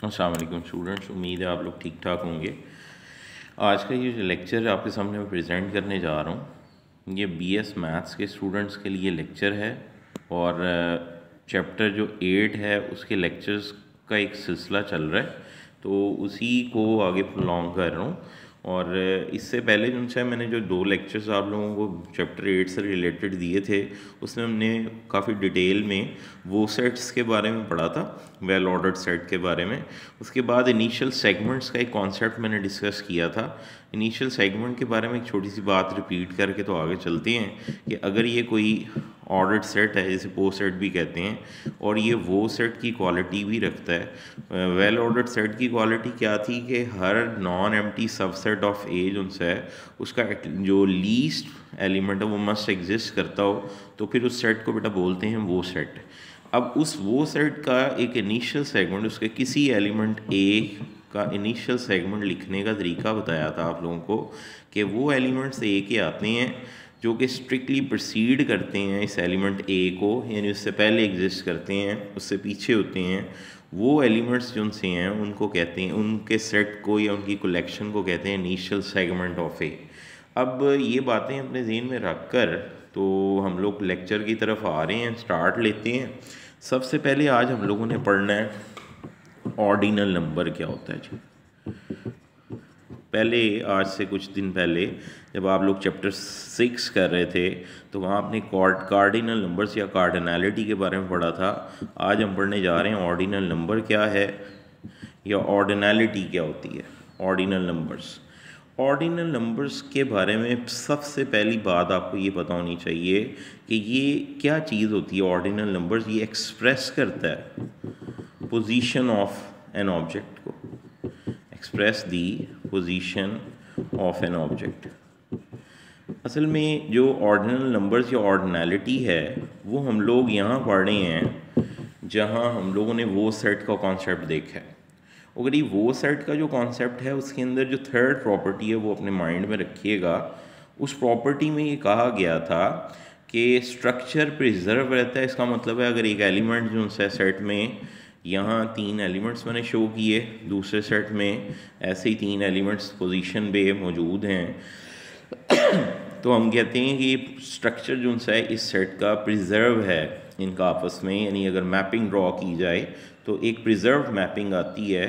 अस्सलाम वालेकुम स्टूडेंट्स, उम्मीद है आप लोग ठीक ठाक होंगे। आज का ये जो लेक्चर आपके सामने मैं प्रेजेंट करने जा रहा हूँ, ये बीएस मैथ्स के स्टूडेंट्स के लिए लेक्चर है और चैप्टर जो 8 है उसके लेक्चर्स का एक सिलसिला चल रहा है, तो उसी को आगे प्रोलॉन्ग कर रहा हूँ। और इससे पहले उनसे मैंने जो 2 लेक्चर्स आप लोगों को चैप्टर 8 से रिलेटेड दिए थे, उसमें हमने काफ़ी डिटेल में वो सेट्स के बारे में पढ़ा था, वेल ऑर्डर्ड सेट के बारे में। उसके बाद इनिशियल सेगमेंट्स का एक कॉन्सेप्ट मैंने डिस्कस किया था। इनिशियल सेगमेंट के बारे में एक छोटी सी बात रिपीट करके तो आगे चलते हैं कि अगर ये कोई ऑर्डर्ड सेट है, जिसे पो सेट भी कहते हैं, और ये वो सेट की क्वालिटी भी रखता है। वेल ऑर्डर्ड सेट की क्वालिटी क्या थी कि हर नॉन एम्प्टी सबसेट ऑफ ए जो है उसका जो लीस्ट एलिमेंट है वो मस्ट एग्जिस्ट करता हो, तो फिर उस सेट को बेटा बोलते हैं वो सेट। अब उस वो सेट का एक इनिशियल सेगमेंट, उसके किसी एलिमेंट ए का इनिशियल सेगमेंट लिखने का तरीका बताया था आप लोगों को कि वो एलिमेंट्स ए के आते हैं जो कि स्ट्रिक्टली प्रोसीड करते हैं इस एलिमेंट ए को, यानी उससे पहले एग्जिस्ट करते हैं, उससे पीछे होते हैं। वो एलिमेंट्स जो उनसे हैं उनको कहते हैं, उनके सेट को या उनकी कलेक्शन को कहते हैं इनिशियल सेगमेंट ऑफ ए। अब ये बातें अपने ज़हन में रख कर तो हम लोग लेक्चर की तरफ आ रहे हैं, स्टार्ट लेते हैं। सबसे पहले आज हम लोगों ने पढ़ना है ऑर्डिनल नंबर क्या होता है जी। पहले आज से कुछ दिन पहले जब आप लोग चैप्टर 6 कर रहे थे तो वहाँ आपने कार्डिनल नंबर्स या कार्डिनैलिटी के बारे में पढ़ा था। आज हम पढ़ने जा रहे हैं ऑर्डिनल नंबर क्या है या ऑर्डिनैलिटी क्या होती है। ऑर्डिनल नंबर्स के बारे में सबसे पहली बात आपको ये पता होनी चाहिए कि ये क्या चीज़ होती है। ऑर्डिनल नंबर्स ये एक्सप्रेस करता है पोजीशन ऑफ एन ऑब्जेक्ट को, express the position of an object. असल में जो ऑर्डिनल नंबर्स या ऑर्डिनैलिटी है वो हम लोग यहाँ पढ़ रहे हैं जहाँ हम लोगों ने वो सेट का कॉन्सेप्ट देखा है। अगर ये वो सेट का जो कॉन्सेप्ट है उसके अंदर जो थर्ड प्रॉपर्टी है वो अपने माइंड में रखिएगा। उस प्रॉपर्टी में ये कहा गया था कि स्ट्रक्चर प्रिजर्व रहता है। इसका मतलब है अगर एक एलिमेंट जो है सेट में, यहाँ 3 एलिमेंट्स मैंने शो किए, दूसरे सेट में ऐसे ही 3 एलिमेंट्स पोजीशन पे मौजूद हैं, तो हम कहते हैं कि स्ट्रक्चर जो है इस सेट का प्रिजर्व है इनका आपस में, यानी अगर मैपिंग ड्रॉ की जाए तो एक प्रिजर्व मैपिंग आती है।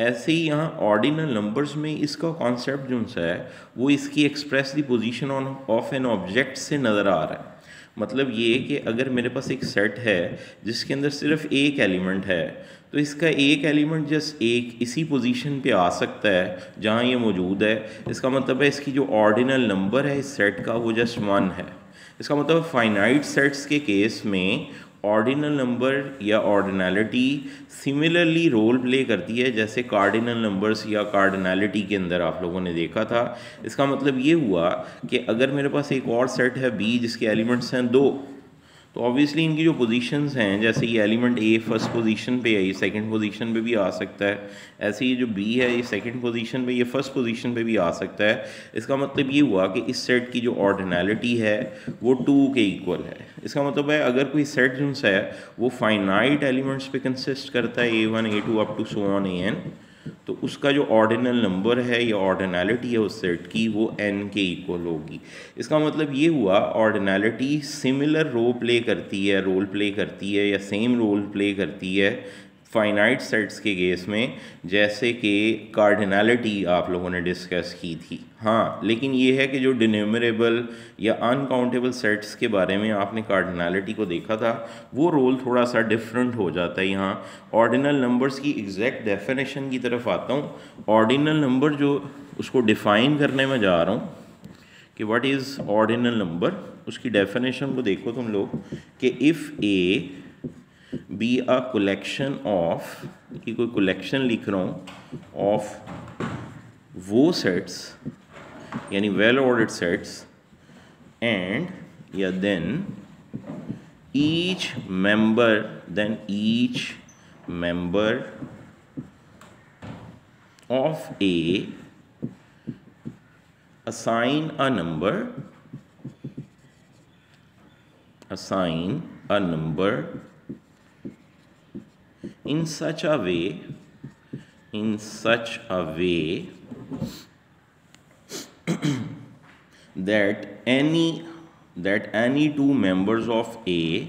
ऐसे ही यहाँ ऑर्डिनल नंबर्स में इसका कॉन्सेप्ट जो है वो इसकी express the position of an object से नज़र आ रहा है। मतलब ये कि अगर मेरे पास एक सेट है जिसके अंदर सिर्फ एक एलिमेंट है, तो इसका एक एलिमेंट जस्ट एक इसी पोजीशन पे आ सकता है जहाँ ये मौजूद है। इसका मतलब है इसकी जो ऑर्डिनल नंबर है इस सेट का वो जस्ट 1 है। इसका मतलब फाइनाइट सेट्स के केस में ऑर्डिनल नंबर या ऑर्डिनैलिटी सिमिलरली रोल प्ले करती है जैसे कार्डिनल नंबर्स या कार्डिनैलिटी के अंदर आप लोगों ने देखा था। इसका मतलब ये हुआ कि अगर मेरे पास एक और सेट है बी जिसके एलिमेंट्स हैं 2, तो ऑब्वियसली इनकी जो पोजीशंस हैं, जैसे ये एलिमेंट ए फर्स्ट पोजीशन पे है, ये सेकंड पोजीशन पे भी आ सकता है। ऐसे ही जो बी है ये सेकंड पोजीशन पे, ये फर्स्ट पोजीशन पे भी आ सकता है। इसका मतलब ये हुआ कि इस सेट की जो ऑर्डिनैलिटी है वो 2 के इक्वल है। इसका मतलब है अगर कोई सेट जो है वो फाइनाइट एलिमेंट्स पे कंसिस्ट करता है A1 A2 up to so on AN, तो उसका जो ऑर्डिनल नंबर है या ऑर्डिनैलिटी है उस सेट की वो n के इक्वल होगी। इसका मतलब ये हुआ ऑर्डिनैलिटी सिमिलर रोल प्ले करती है या सेम रोल प्ले करती है फाइनाइट सेट्स के केस में, जैसे कि कार्डिनैलिटी आप लोगों ने डिस्कस की थी। हाँ, लेकिन ये है कि जो डिन्यूमरेबल या अनकाउंटेबल सेट्स के बारे में आपने कार्डिनैलिटी को देखा था वो रोल थोड़ा सा डिफरेंट हो जाता है। यहाँ ऑर्डिनल नंबर्स की एग्जैक्ट डेफिनेशन की तरफ आता हूँ। ऑर्डिनल नंबर जो उसको डिफ़ाइन करने में जा रहा हूँ कि व्हाट इज़ ऑर्डिनल नंबर, उसकी डेफिनेशन को देखो तुम लोग कि if A be a collection of, कि कोई कलेक्शन लिख रहा हूँ ऑफ वो सेट्स यानी वेल ऑर्डर्ड सेट्स एंड या then each member of A assign a number in such a way in such a way that any two members of A,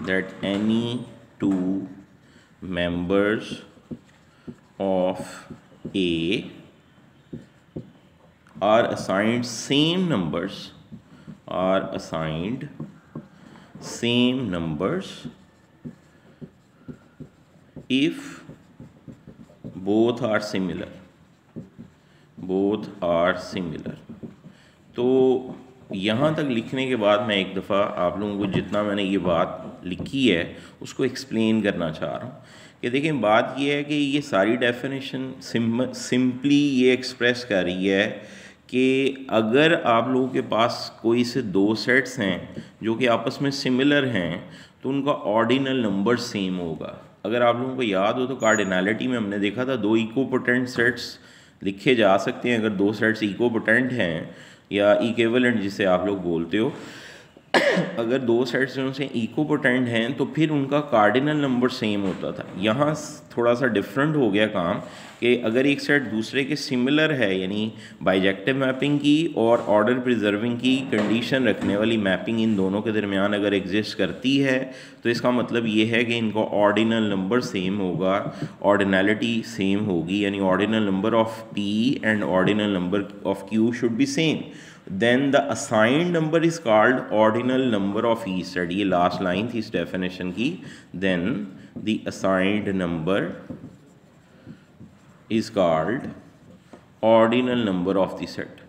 that any two members of A are assigned same numbers, if both are similar, तो यहाँ तक लिखने के बाद मैं एक दफ़ा आप लोगों को जितना मैंने ये बात लिखी है उसको एक्सप्लेन करना चाह रहा हूँ कि देखें, बात ये है कि ये सारी डेफिनेशन सिंपली ये एक्सप्रेस कर रही है कि अगर आप लोगों के पास कोई से दो सेट्स हैं जो कि आपस में सिमिलर हैं तो उनका ऑर्डिनल नंबर सेम होगा। अगर आप लोगों को याद हो तो कार्डिनैलिटी में हमने देखा था दो इक्विपोटेंट सेट्स लिखे जा सकते हैं अगर दो सेट्स इक्विपोटेंट हैं या इक्विवेलेंट जिसे आप लोग बोलते हो। अगर दो सेट्स जो से इक्विपोटेंट हैं तो फिर उनका कार्डिनल नंबर सेम होता था। यहाँ थोड़ा सा डिफरेंट हो गया काम कि अगर एक सेट दूसरे के सिमिलर है, यानी बाइजेक्टिव मैपिंग की और ऑर्डर प्रिजर्विंग की कंडीशन रखने वाली मैपिंग इन दोनों के दरमियान अगर एग्जिस्ट करती है तो इसका मतलब ये है कि इनका ऑर्डिनल नंबर सेम होगा, ऑर्डिनैलिटी सेम होगी, यानी ordinal number of P and ordinal number of Q should be same. Then the assigned number is called ordinal number of each set। ये लास्ट लाइन थी इस डेफिनेशन की। Then the assigned number is called ordinal number of the set,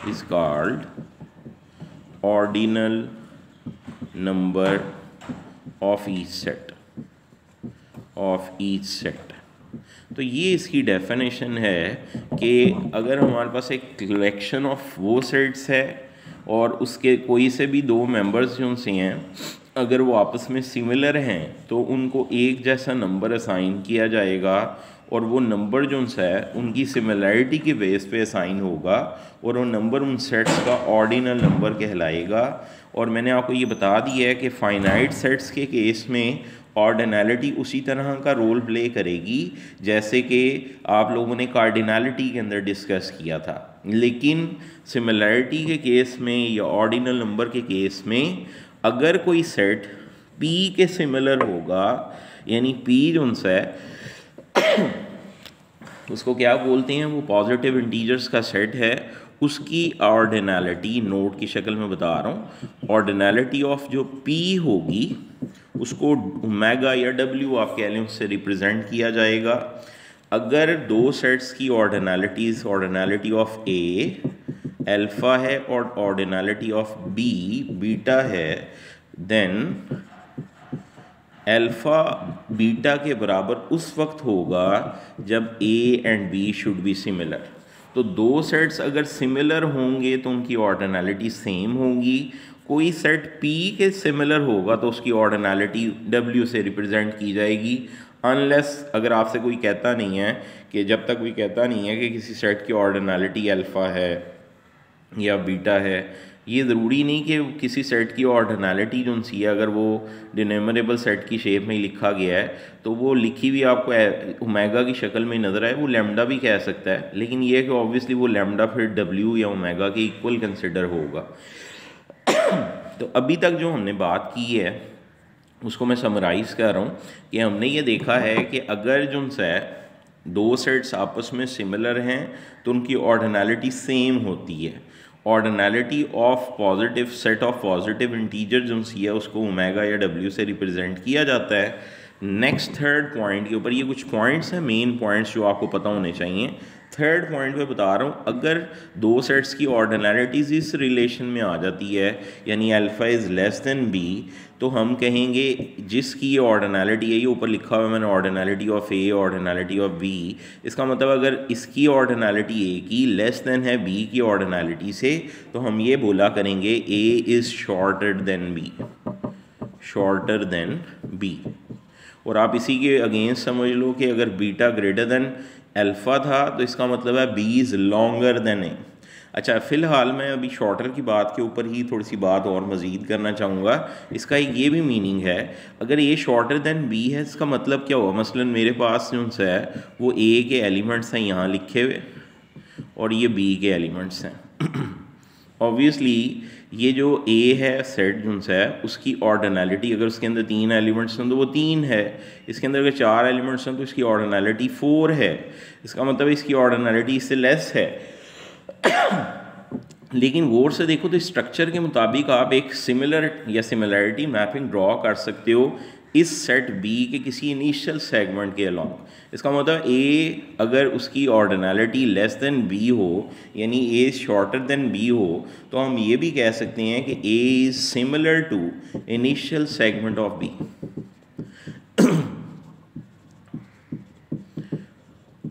is called ordinal number of each set, तो ये इसकी definition है कि अगर हमारे पास एक कलेक्शन ऑफ वो सेट्स है और उसके कोई से भी दो मेंबर्स जो से हैं अगर वो आपस में सिमिलर हैं तो उनको एक जैसा नंबर असाइन किया जाएगा और वो नंबर जो है उनकी सिमिलैरिटी के बेस पे असाइन होगा और वो नंबर उन सेट्स का ऑर्डिनल नंबर कहलाएगा। और मैंने आपको ये बता दिया है कि फाइनाइट सेट्स के केस में ऑर्डिनैलिटी उसी तरह का रोल प्ले करेगी जैसे कि आप लोगों ने कार्डिनैलिटी के अंदर डिस्कस किया था, लेकिन सिमिलैरिटी के केस में या ऑर्डिनल नंबर के केस में अगर कोई सेट P के सिमिलर होगा, यानी P जो है उसको क्या बोलते हैं, वो पॉजिटिव इंटीजर्स का सेट है, उसकी ऑर्डिनैलिटी नोट की शक्ल में बता रहा हूँ। ऑर्डिनैलिटी ऑफ जो P होगी उसको ओमेगा या W आप कह लें उससे रिप्रेजेंट किया जाएगा। अगर दो सेट्स की ऑर्डिनैलिटी ऑफ A अल्फ़ा है और ऑर्डिनैलिटी ऑफ B बीटा है, देन अल्फ़ा बीटा के बराबर उस वक्त होगा जब A and B should be similar. तो दो सेट्स अगर सिमिलर होंगे तो उनकी ऑर्डिनैलिटी सेम होगी। कोई सेट P के सिमिलर होगा तो उसकी ऑर्डिनैलिटी W से रिप्रेजेंट की जाएगी, अनलेस अगर आपसे कोई कहता नहीं है कि जब तक कोई कहता नहीं है कि किसी सेट की ऑर्डिनैलिटी अल्फ़ा है या बीटा है, ये ज़रूरी नहीं कि किसी सेट की ऑर्डिनैलिटी जो सी है अगर वो डिनोमिनेबल सेट की शेप में ही लिखा गया है तो वो लिखी हुई आपको ओमेगा की शक्ल में नज़र आए, वो लैम्डा भी कह सकता है, लेकिन ये है कि ऑब्वियसली वो लैम्डा फिर W या ओमेगा के इक्वल कंसिडर होगा। तो अभी तक जो हमने बात की है उसको मैं समराइज़ कर रहा हूँ कि हमने ये देखा है कि अगर जो है दो सेट्स आपस में सिमिलर हैं तो उनकी ऑर्डिनैलिटी सेम होती है। Ordinality of positive set of positive integer जो सी है उसको ओमेगा या W से रिप्रेजेंट किया जाता है। नेक्स्ट थर्ड पॉइंट के ऊपर ये कुछ पॉइंट्स हैं, मेन पॉइंट्स जो आपको पता होने चाहिए। थर्ड पॉइंट पे बता रहा हूँ, अगर दो सेट्स की ऑर्डिनैलिटीज़ इस रिलेशन में आ जाती है यानी alpha is less than B, तो हम कहेंगे जिसकी ये ऑर्डिनैलिटी है, ये ऊपर लिखा हुआ है मैंने ऑर्डिनैलिटी ऑफ A ऑर्डिनैलिटी ऑफ B, इसका मतलब अगर इसकी ऑर्डिनैलिटी A की लेस देन है B की ऑर्डिनैलिटी से तो हम ये बोला करेंगे A is shorter than B। और आप इसी के अगेंस्ट समझ लो कि अगर बीटा ग्रेटर देन अल्फ़ा था तो इसका मतलब है B is longer than A। अच्छा, फ़िलहाल मैं अभी शॉर्टर की बात के ऊपर ही थोड़ी सी बात और मज़ीद करना चाहूँगा। इसका एक ये भी मीनिंग है, अगर ए शॉर्टर दैन बी है, इसका मतलब क्या हुआ? मसलन मेरे पास जो है वो ए के एलिमेंट्स हैं यहाँ लिखे हुए और ये बी के एलिमेंट्स हैं। ऑब्वियसली ये जो ए है सेट जो है उसकी ऑर्डिनलिटी, अगर उसके अंदर 3 एलिमेंट्स हैं तो वो 3 है, इसके अंदर अगर 4 एलिमेंट्स हैं तो इसकी ऑर्डिनलिटी 4 है। इसका मतलब इसकी ऑर्डिनलिटी इससे लेस है। लेकिन गौर से देखो तो स्ट्रक्चर के मुताबिक आप एक सिमिलर या सिमिलरिटी मैपिंग ड्रॉ कर सकते हो इस सेट बी के किसी इनिशियल सेगमेंट के अलॉन्ग। इसका मतलब ए अगर उसकी ऑर्डिनलिटी लेस देन बी हो, यानी ए शॉर्टर देन बी हो, तो हम ये भी कह सकते हैं कि A is similar to initial segment of B.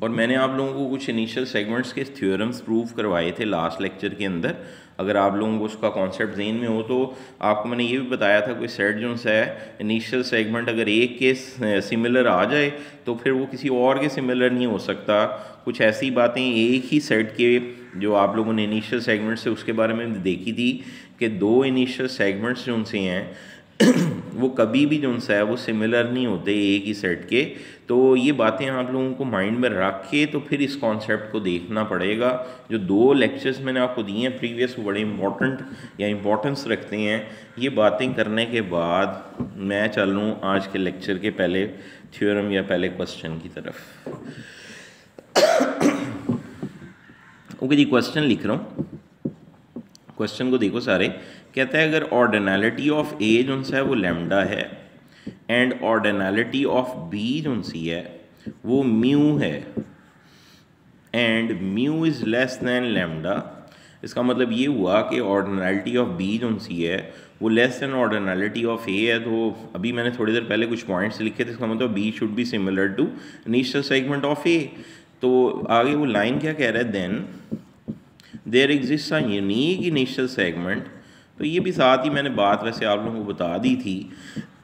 और मैंने आप लोगों को कुछ इनिशियल सेगमेंट्स के थ्योरम्स प्रूव करवाए थे लास्ट लेक्चर के अंदर। अगर आप लोगों को उसका कॉन्सेप्ट ज़हन में हो तो आपको मैंने ये भी बताया था, कोई सेट जो है इनिशियल सेगमेंट अगर एक के सिमिलर आ जाए तो फिर वो किसी और के सिमिलर नहीं हो सकता। कुछ ऐसी बातें एक ही सेट के जो आप लोगों ने इनिशियल सेगमेंट से उसके बारे में देखी थी कि 2 इनिशियल सेगमेंट्स जो उनसे हैं वो कभी भी जो है वो सिमिलर नहीं होते एक ही सेट के। तो ये बातें आप लोगों को माइंड में रख के तो फिर इस कॉन्सेप्ट को देखना पड़ेगा। जो 2 लेक्चर्स मैंने आपको दिए हैं प्रीवियस, वो बड़े इंपॉर्टेंट या इम्पोर्टेंस रखते हैं। ये बातें करने के बाद मैं चल रहा हूँ आज के लेक्चर के पहले थ्योरम या पहले क्वेश्चन की तरफ। ओके जी, क्वेश्चन लिख रहा हूँ। क्वेश्चन को देखो सारे। कहता है अगर ऑर्डिनलिटी ऑफ ए जो है वो लैम्डा है एंड ऑर्डिनलिटी ऑफ बी जो सी है वो म्यू है and mu is less then lambda. इसका मतलब ये हुआ कि ऑर्डिनलिटी ऑफ बी जो सी है वो लेस दैन ऑर्डिनलिटी ऑफ ए है। तो अभी मैंने थोड़ी देर पहले कुछ पॉइंट्स लिखे थे, इसका मतलब B should be similar to initial segment of A. तो आगे वो लाइन क्या कह रहा है, then there exist a unique initial segment. तो ये भी साथ ही मैंने बात वैसे आप लोगों को बता दी थी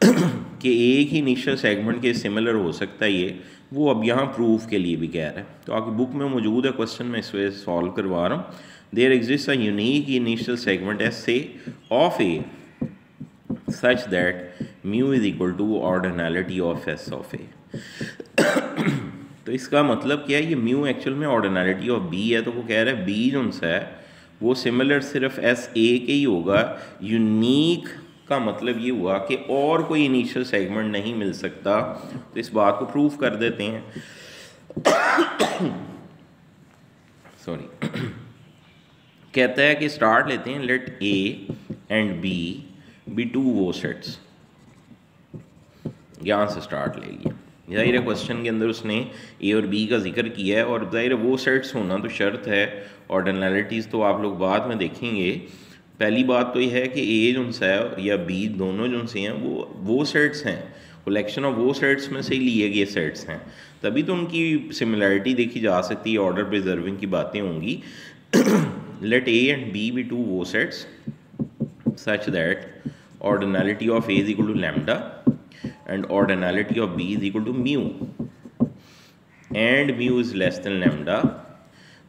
कि एक ही इनिशियल सेगमेंट के सिमिलर हो सकता है ये, वो अब यहाँ प्रूफ के लिए भी कह रहा है। तो आपकी बुक में मौजूद है क्वेश्चन, मैं इस वजह से सॉल्व करवा रहा हूँ। There exist a unique initial segment S A of A such that mu is equal to ordinality of S of A. तो इसका मतलब क्या है, ये म्यू एक्चुअल में ऑर्डिनलिटी ऑफ बी है। तो वो कह रहा है बी जो है वो सिमिलर सिर्फ एस ए के ही होगा। यूनिक का मतलब ये हुआ कि और कोई इनिशियल सेगमेंट नहीं मिल सकता। तो इस बात को प्रूफ कर देते हैं। सॉरी कहता है कि स्टार्ट लेते हैं, लेट ए एंड बी 2 वो सेट्स। यहाँ से स्टार्ट ले लिया। ज़ाहिर है क्वेश्चन के अंदर उसने ए और बी का जिक्र किया है और ज़ाहिर वो सेट्स होना तो शर्त है। ऑर्डिनलिटीज़ तो आप लोग बाद में देखेंगे। पहली बात तो यह है कि ए जो है या बी दोनों जो से हैं वो सेट्स हैं, कलेक्शन ऑफ वो सेट्स में से ही लिए गए सेट्स हैं, तभी तो उनकी सिमिलरिटी देखी जा सकती है, ऑर्डर प्रिजर्विंग की बातें होंगी। लेट ए एंड बी 2 वो sets such that ordinality of A is equal to lambda and ordinality of b is equal to mu and mu is less than lambda।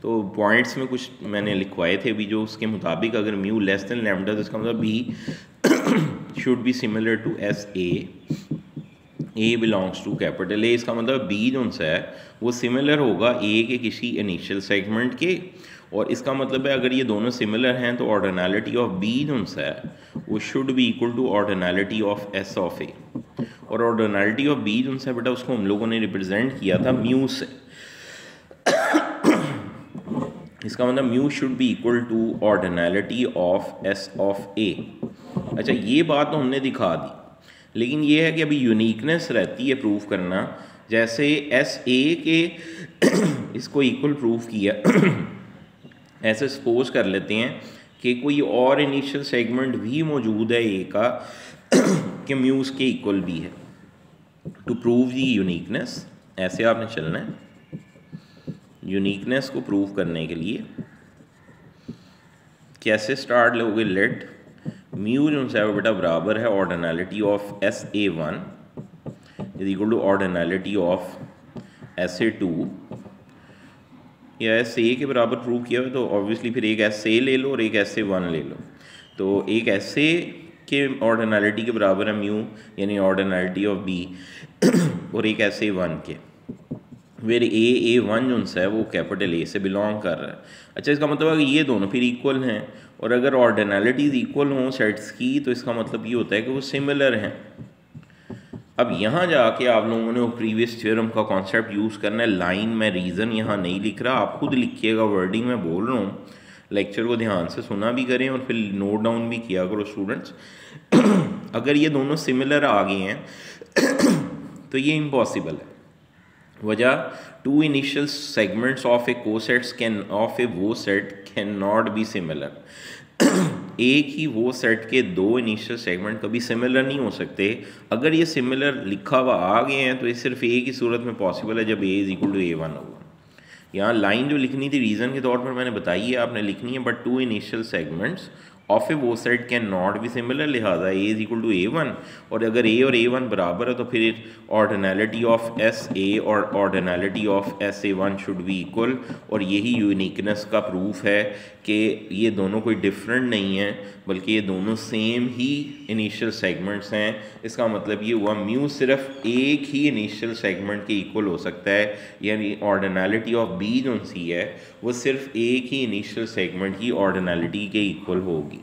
तो points में कुछ मैंने लिखवाए थे भी जो उसके मुताबिक अगर म्यू लेस देन लैम्डा तो इसका मतलब B should be similar to S A belongs to capital A. इसका मतलब बी जो है वो सिमिलर होगा ए के किसी इनिशियल सेगमेंट के। और इसका मतलब है अगर ये दोनों सिमिलर हैं तो ऑर्डिनलिटी ऑफ बी जो है वो should be equal to ordinality of S of A. और ऑर्डिनलिटी ऑफ बी जो है बेटा उसको हम लोगों ने रिप्रेजेंट किया था म्यू से। इसका मतलब mu should be equal to ordinality of S of A. अच्छा, ये बात तो हमने दिखा दी, लेकिन ये है कि अभी यूनिकनेस रहती है प्रूफ करना। जैसे एस ए के इसको इक्वल प्रूफ किया, ऐसे सपोज कर लेते हैं कि कोई और इनिशियल सेगमेंट भी मौजूद है ए का कि म्यू उसके इक्वल भी है। टू प्रूव दी यूनिकनेस ऐसे आपने चलना है। यूनिकनेस को प्रूव करने के लिए कैसे स्टार्ट लोगे, लेट म्यू जो है वो बेटा बराबर है ordinality of S A one is equal to ordinality of S A two या एस ए के बराबर प्रूव किया हुआ, तो ऑब्वियसली फिर एक एस ए ले लो और एक एस ए वन ले लो। तो एक एस ए के ऑर्डिनलिटी के बराबर है म्यू, यानी ऑर्डिनलिटी ऑफ बी, और एक एस ए वन के, फिर ए वन जो है वो कैपिटल ए से बिलोंग कर रहा है। अच्छा, इसका मतलब है कि ये दोनों फिर इक्वल हैं, और अगर ऑर्डिनलिटीज़ इक्वल हों सेट्स की तो इसका मतलब ये होता है कि वो सिमिलर हैं। अब यहाँ जाके आप लोगों ने वो प्रीवियस थ्योरम का कॉन्सेप्ट यूज़ करना है। लाइन में रीज़न यहाँ नहीं लिख रहा, आप खुद लिखिएगा, वर्डिंग में बोल रहा हूँ। लेक्चर को ध्यान से सुना भी करें और फिर नोट डाउन भी किया करो स्टूडेंट्स। अगर ये दोनों सिमिलर आ गए हैं तो ये इम्पॉसिबल है। वजह, two initial segments of A cosets can of A वो set can not be similar. एक ही वो सेट के दो इनिशियल सेगमेंट कभी सिमिलर नहीं हो सकते। अगर ये सिमिलर लिखा हुआ आ गए हैं तो ये सिर्फ एक ही सूरत में पॉसिबल है, जब A is equal to A one होगा। यहाँ लाइन जो लिखनी थी रीज़न के तौर पर मैंने बताई है, आपने लिखनी है, but two initial segments of A वो set can not be similar, लिहाजा A is equal to A one. और अगर ए और ए वन बराबर है तो फिर ऑर्डिनलिटी ऑफ एस ए और ordinality of S A one should be equal. और यही यूनिकनेस का प्रूफ है कि ये दोनों कोई डिफरेंट नहीं है, बल्कि ये दोनों सेम ही इनिशियल सेगमेंट्स हैं। इसका मतलब ये हुआ म्यू सिर्फ एक ही इनिशियल सेगमेंट के इक्वल हो सकता है, यानी ऑर्डिनलिटी ऑफ बी जो सी है वो सिर्फ एक ही इनिशियल सेगमेंट की ऑर्डिनलिटी के इक्वल होगी।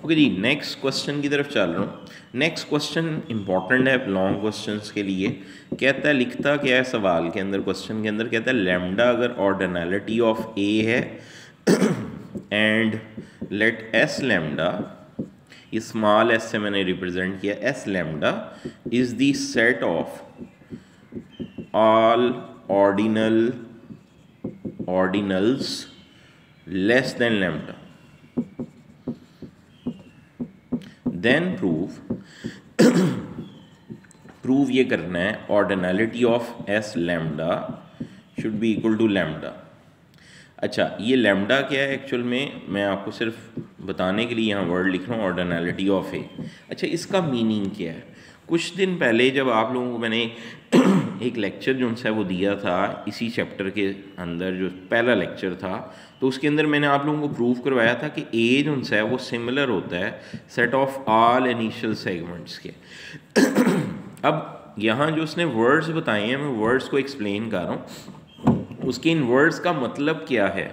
ओके जी, नेक्स्ट क्वेश्चन की तरफ चल रहा हूँ। नेक्स्ट क्वेश्चन इंपॉर्टेंट है लॉन्ग क्वेश्चंस के लिए। कहता है, लिखता क्या है सवाल के अंदर, क्वेश्चन के अंदर कहता है लैम्डा अगर ऑर्डिनलिटी ऑफ ए है एंड लेट एस लैम्डा, इस स्मॉल एस से मैंने रिप्रेजेंट किया, S lambda is the set of all ordinals less than lambda, then prove ये करना है ordinality of S lambda should be equal to lambda. अच्छा, ये लैम्डा क्या है एक्चुअल में, मैं आपको सिर्फ बताने के लिए यहाँ वर्ड लिख रहा हूँ, ऑर्डिनलिटी ऑफ ए। अच्छा, इसका मीनिंग क्या है? कुछ दिन पहले जब आप लोगों को मैंने एक लेक्चर जो है वो दिया था इसी चैप्टर के अंदर, जो पहला लेक्चर था, तो उसके अंदर मैंने आप लोगों को प्रूव करवाया था कि ए जो है वो सिमिलर होता है set of all initial segments के। अब यहाँ जो उसने वर्ड्स बताए हैं, मैं वर्ड्स को एक्सप्लेन कर रहा हूँ, उसके इन वर्ड्स का मतलब क्या है।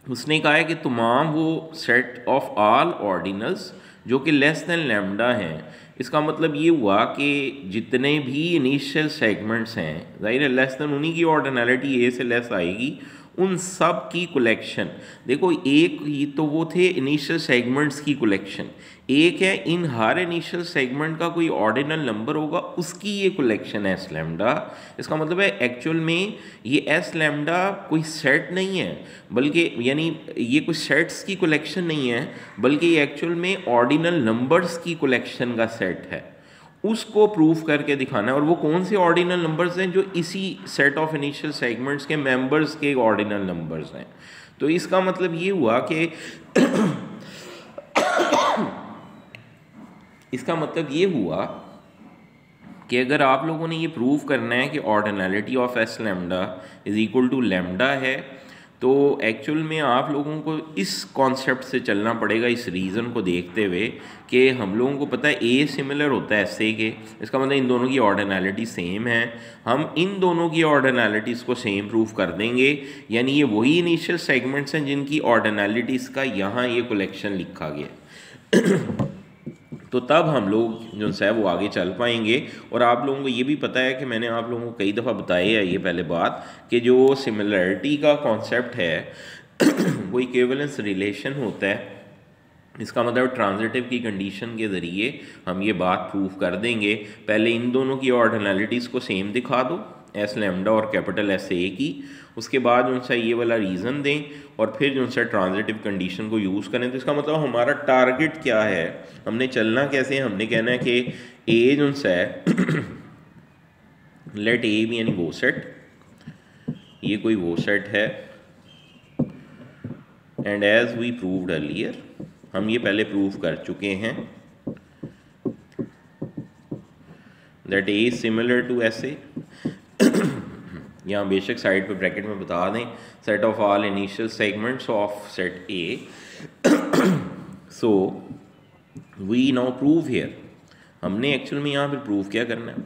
उसने कहा है कि तमाम वो सेट ऑफ ऑल ऑर्डिनल्स जो कि लेस देन लैम्डा हैं, इसका मतलब ये हुआ कि जितने भी इनिशियल सेगमेंट्स हैं, जाहिर है लेस देन उन्हीं की ऑर्डिनलिटी ए से लेस आएगी, उन सब की कलेक्शन। देखो, एक ही तो वो थे इनिशियल सेगमेंट्स की कलेक्शन, एक है इन हर इनिशियल सेगमेंट का कोई ऑर्डिनल नंबर होगा, उसकी ये कलेक्शन है एस लैम्डा। इसका मतलब है एक्चुअल में ये एस लैम्डा कोई सेट नहीं है, बल्कि यानी ये कोई सेट्स की कलेक्शन नहीं है, बल्कि ये एक्चुअल में ऑर्डिनल नंबर्स की कलेक्शन का सेट है। उसको प्रूफ करके दिखाना है। और वो कौन से ऑर्डिनल नंबर्स हैं? जो इसी सेट ऑफ इनिशियल सेगमेंट्स के मेंबर्स के ऑर्डिनल नंबर्स हैं। तो इसका मतलब ये हुआ कि इसका मतलब ये हुआ कि अगर आप लोगों ने ये प्रूव करना है कि ordinality of S lambda is equal to lambda है, तो एक्चुअल में आप लोगों को इस कॉन्सेप्ट से चलना पड़ेगा, इस रीज़न को देखते हुए कि हम लोगों को पता है ए सिमिलर होता है एस ए के, इसका मतलब इन दोनों की ऑर्डिनलिटी सेम है। हम इन दोनों की ऑर्डिनलिटीज़ को सेम प्रूव कर देंगे, यानी ये वही इनिशियल सेगमेंट्स हैं जिनकी ऑर्डिनलिटीज़ का यहाँ ये कलेक्शन लिखा गया। तो तब हम लोग जो है वो आगे चल पाएंगे। और आप लोगों को ये भी पता है कि मैंने आप लोगों को कई दफ़ा बताया है ये पहले बात, कि जो सिमिलरिटी का कॉन्सेप्ट है वो इक्विवेलेंस रिलेशन होता है। इसका मतलब ट्रांजिटिव की कंडीशन के ज़रिए हम ये बात प्रूव कर देंगे। पहले इन दोनों की ऑर्डिनलिटीज़ को सेम दिखा दो, एस लैम्डा और कैपिटल एस ए की, उसके बाद जो सा ये वाला रीज़न दें और फिर जो सा ट्रांजिटिव कंडीशन को यूज़ करें। तो इसका मतलब हमारा टारगेट क्या है, हमने चलना कैसे, हमने कहना है कि ए जो सा है लेट ए भी यानी वो सेट, ये कोई वो सेट है, and as we proved earlier, हम ये पहले प्रूव कर चुके हैं that A is similar to S A. यहाँ बेशक साइड पे ब्रैकेट में बता दें, set of all initial segments of set A. So we now prove here, हमने एक्चुअल में यहाँ पे प्रूव क्या करना है,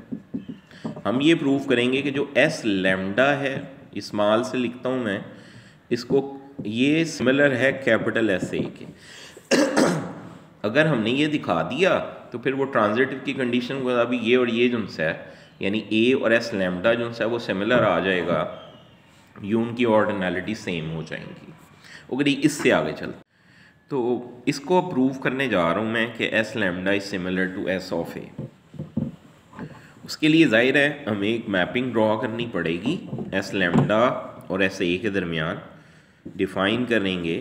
हम ये प्रूव करेंगे कि जो एस लैम्डा है, स्मॉल से लिखता हूँ मैं इसको, ये सिमिलर है कैपिटल एस ए के। अगर हमने ये दिखा दिया तो फिर वो ट्रांजिटिव की कंडीशन को अभी ये और ये जो है यानी ए और एस लैम्डा जो है वो सिमिलर आ जाएगा, ये उनकी ऑर्डिनैलिटी सेम हो जाएंगी। अगर इससे आगे चल तो इसको प्रूव करने जा रहा हूँ मैं कि S lambda is similar to S of A. उसके लिए जाहिर है हमें एक मैपिंग ड्रॉ करनी पड़ेगी एस लैम्डा और एस ए के दरमियान। डिफाइन करेंगे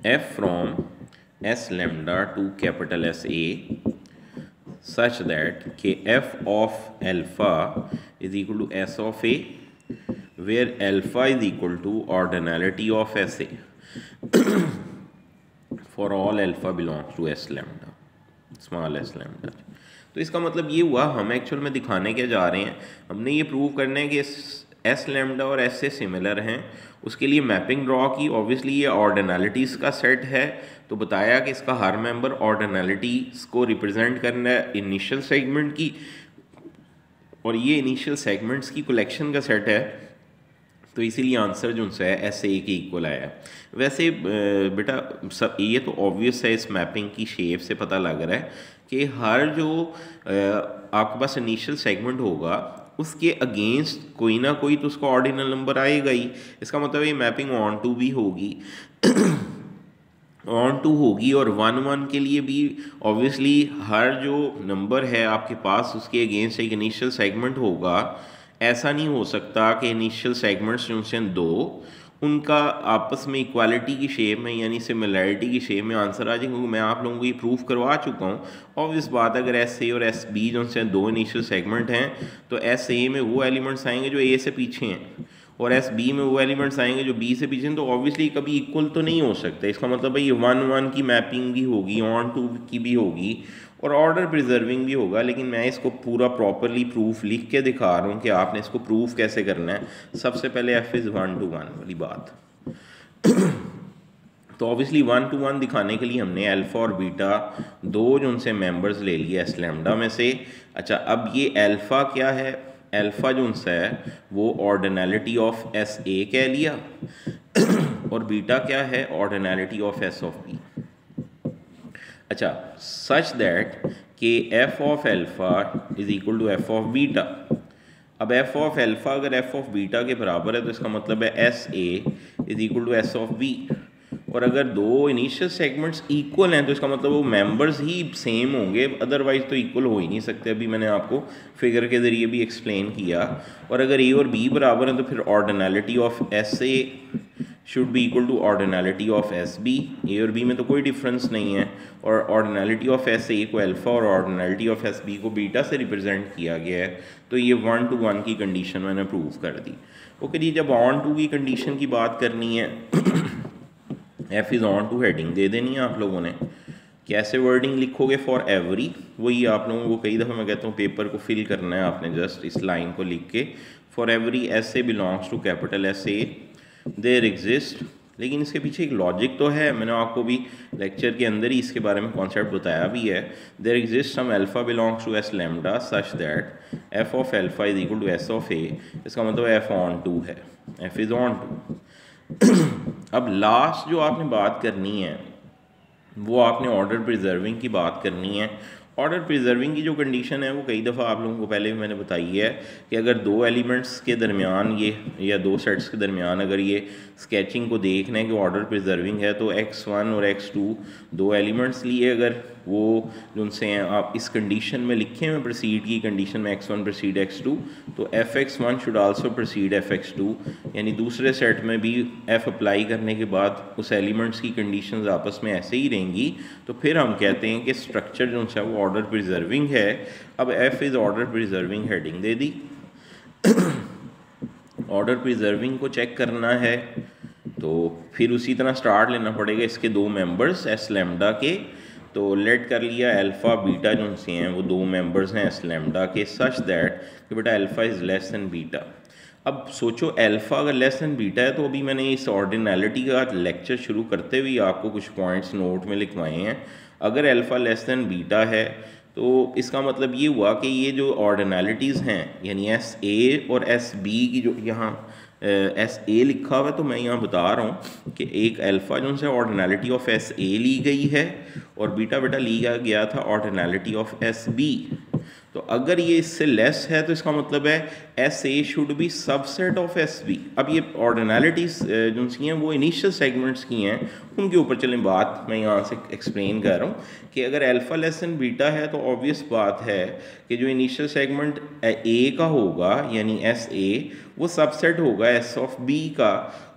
F from S lambda two capital S A such that कि f of alpha is equal to s of a where alpha is equal to ordinality of SA for all alpha belongs to s lambda, small s lambda। तो इसका मतलब ये हुआ, हम actual में दिखाने क्या जा रहे हैं, हमने ये प्रूव करना है कि एस लैम्डा और एस से सिमिलर हैं। उसके लिए मैपिंग ड्रॉ की, ऑब्वियसली ये ऑर्डिनैलिटीज़ का सेट है, तो बताया कि इसका हर मेंबर ऑर्डिनैलिटीज़ को रिप्रेजेंट करना है इनिशियल सेगमेंट की, और ये इनिशियल सेगमेंट्स की कलेक्शन का सेट है, तो इसीलिए आंसर जो है एस ए के इक्वल आया। वैसे बेटा सब ये तो ऑब्वियस है, इस मैपिंग की शेप से पता लग रहा है कि हर जो आपके पास इनिशियल सेगमेंट होगा उसके अगेंस्ट कोई ना कोई तो उसका ऑर्डिनल नंबर आएगा ही। इसका मतलब ये मैपिंग ऑन टू भी होगी ऑन टू होगी, और 1 1 के लिए भी ऑब्वियसली हर जो नंबर है आपके पास उसके अगेंस्ट एक इनिशियल सेगमेंट होगा। ऐसा नहीं हो सकता कि इनिशियल सेगमेंट्स जो हैं दो, उनका आपस में इक्वालिटी की शेप में यानी सिमिलैरिटी की शेप में आंसर आ जाए, क्योंकि मैं आप लोगों को ये प्रूफ करवा चुका हूँ। ऑब्वियस बात है, अगर एस ए और एस बी जो हैं दो इनिशियल सेगमेंट हैं तो एस ए में वो एलिमेंट्स आएंगे जो ए से पीछे हैं, और एस बी में वो एलिमेंट्स आएंगे जो बी से पीछे हैं, तो ऑब्वियसली कभी इक्वल तो नहीं हो सकते। इसका मतलब है ये 1 1 की मैपिंग भी होगी, ऑन टू की भी होगी, और ऑर्डर प्रिजर्विंग भी होगा। लेकिन मैं इसको पूरा प्रॉपरली प्रूफ लिख के दिखा रहा हूँ कि आपने इसको प्रूफ कैसे करना है। सबसे पहले एफ इज़ 1 to 1 वाली बात। तो ऑब्वियसली 1 to 1 दिखाने के लिए हमने अल्फ़ा और बीटा दो जो उनसे मेंबर्स ले लिए एस लैम्डा में से। अच्छा, अब ये अल्फ़ा क्या है, अल्फ़ा जो उनसे है वो ऑर्डिनैलिटी ऑफ एस ए कह लिया, और बीटा क्या है, ordinality of S of B. अच्छा, सच दैट कि F of alpha is equal to F of beta. अब एफ ऑफ अल्फ़ा अगर एफ ऑफ बीटा के बराबर है तो इसका मतलब है S A is equal to S of B, और अगर दो इनिशियल सेगमेंट्स इक्वल हैं तो इसका मतलब वो मेंबर्स ही सेम होंगे, अदरवाइज़ तो इक्वल हो ही नहीं सकते। अभी मैंने आपको फिगर के ज़रिए भी एक्सप्लेन किया। और अगर ए और बी बराबर हैं तो फिर ordinality of S A should be equal to ordinality of S B. A और बी में तो कोई डिफरेंस नहीं है, और ऑर्डिनैलिटी ऑफ एस ए को अल्फ़ा और ऑर्डिनैलिटी ऑफ एस बी को बीटा से रिप्रेजेंट किया गया है। तो ये 1 to 1 की कंडीशन मैंने प्रूव कर दी। ओके जी, जब ऑन टू की कंडीशन की बात करनी है F is onto heading दे देनी है आप लोगों ने। कैसे वर्डिंग लिखोगे फॉर एवरी, वही आप लोगों को कई दफ़ा मैं कहता हूँ पेपर को फिल करना है आपने, जस्ट इस लाइन को लिख के for every S A belongs to capital S A there exist. लेकिन इसके पीछे एक लॉजिक तो है, मैंने आपको भी लेक्चर के अंदर ही इसके बारे में कॉन्सेप्ट बताया भी है। There exist some alpha belongs to S lambda such that F of alpha is equal to S of A. इसका मतलब एफ ऑन टू है, एफ इज़ ऑन टू। अब लास्ट जो आपने बात करनी है वो आपने ऑर्डर प्रिजर्विंग की बात करनी है। ऑर्डर प्रिजर्विंग की जो कंडीशन है वो कई दफ़ा आप लोगों को पहले भी मैंने बताई है कि अगर दो एलिमेंट्स के दरमियान ये या दो सेट्स के दरमियान अगर ये स्केचिंग को देखना है कि ऑर्डर प्रिजर्विंग है, तो x1 और x2 दो एलिमेंट्स लिए अगर वो जो उनसे हैं आप इस कंडीशन में लिखे हुए प्रोसीड की कंडीशन में x1 प्रोसीड x2, तो fx1 should also proceed fx2, यानी दूसरे सेट में भी f अप्लाई करने के बाद उस एलिमेंट्स की कंडीशंस आपस में ऐसे ही रहेंगी। तो फिर हम कहते हैं कि स्ट्रक्चर जो है वो ऑर्डर प्रिजर्विंग है। अब f is order preserving heading they the. Order preserving को चेक करना है तो फिर उसी तरह स्टार्ट लेना पड़ेगा इसके दो मेंबर्स एस लैम्डा के। तो लेट कर लिया अल्फ़ा बीटा जो से हैं वो दो मेंबर्स हैं एस लैम्डा के, सच दैट कि बेटा alpha is less then beta. अब सोचो अल्फ़ा अगर लेस दैन बीटा है, तो अभी मैंने इस ऑर्डिनैलिटी का लेक्चर शुरू करते हुए आपको कुछ पॉइंट्स नोट में लिखवाए हैं। अगर अल्फ़ा लेस दैन बीटा है तो इसका मतलब ये हुआ कि ये जो ऑर्डिनैलिटीज़ हैं यानी एस ए और एस बी की जो यहाँ एस ए लिखा हुआ है, तो मैं यहाँ बता रहा हूँ कि एक अल्फ़ा जो है ऑर्डिनैलिटी ऑफ एस ए ली गई है और बीटा बेटा लिया गया था ऑर्डिनैलिटी ऑफ एस बी। तो अगर ये इससे लेस है तो इसका मतलब है S A should be subset of S B. अब ये ऑर्डिनैलिटीज़ जो सी हैं वो इनिशियल सेगमेंट्स की हैं, उनके ऊपर चलें बात मैं यहाँ से एक्सप्लेन कर रहा हूँ कि अगर अल्फ़ा लेस देन बीटा है तो ऑब्वियस बात है कि जो इनिशियल सेगमेंट ए का होगा यानी एस ए वो सबसेट होगा एस ऑफ बी का।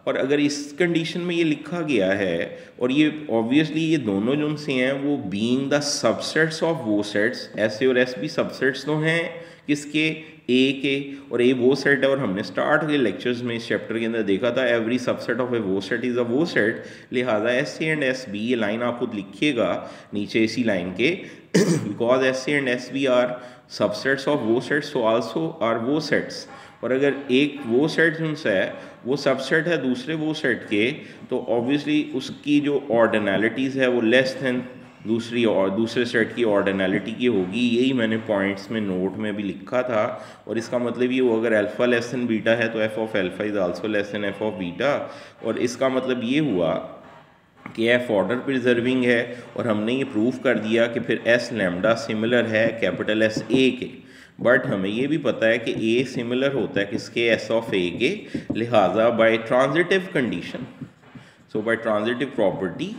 और अगर इस कंडीशन में ये लिखा गया है और ये ऑब्वियसली ये दोनों जो से हैं वो बीइंग द सबसेट्स ऑफ वो सेट्स, एस ए और एस बी सबसेट्स तो हैं किसके, ए के, और ए वो सेट है। और हमने स्टार्ट के लेक्चर्स में इस चैप्टर के अंदर देखा था एवरी सबसेट ऑफ ए वो सेट इज़ अ वो सेट। लिहाजा S A and S B, ये लाइन आप खुद लिखिएगा नीचे इसी लाइन के, because S A and S B are subsets of वो सेट्स तो आल्सो आर वो सेट्स। और अगर एक वो सेट जिनसे है वो सबसेट है दूसरे वो सेट के, तो ऑब्वियसली उसकी जो ऑर्डिनैलिटीज़ है वो लेस दैन दूसरी और दूसरे सेट की ऑर्डिनैलिटी की होगी। यही मैंने पॉइंट्स में नोट में भी लिखा था। और इसका मतलब ये हुआ अगर अल्फ़ा लेस दैन बीटा है तो F of alpha is also less than F of beta. और इसका मतलब ये हुआ कि एफ ऑर्डर प्रिजर्विंग है और हमने ये प्रूव कर दिया कि फिर एस लैम्डा सिमिलर है कैपिटल एस ए के। बट हमें ये भी पता है कि ए सिमिलर होता है किसके, एस ऑफ ए के। लिहाजा बाय ट्रांजिटिव कंडीशन, सो बाय ट्रांजिटिव प्रॉपर्टी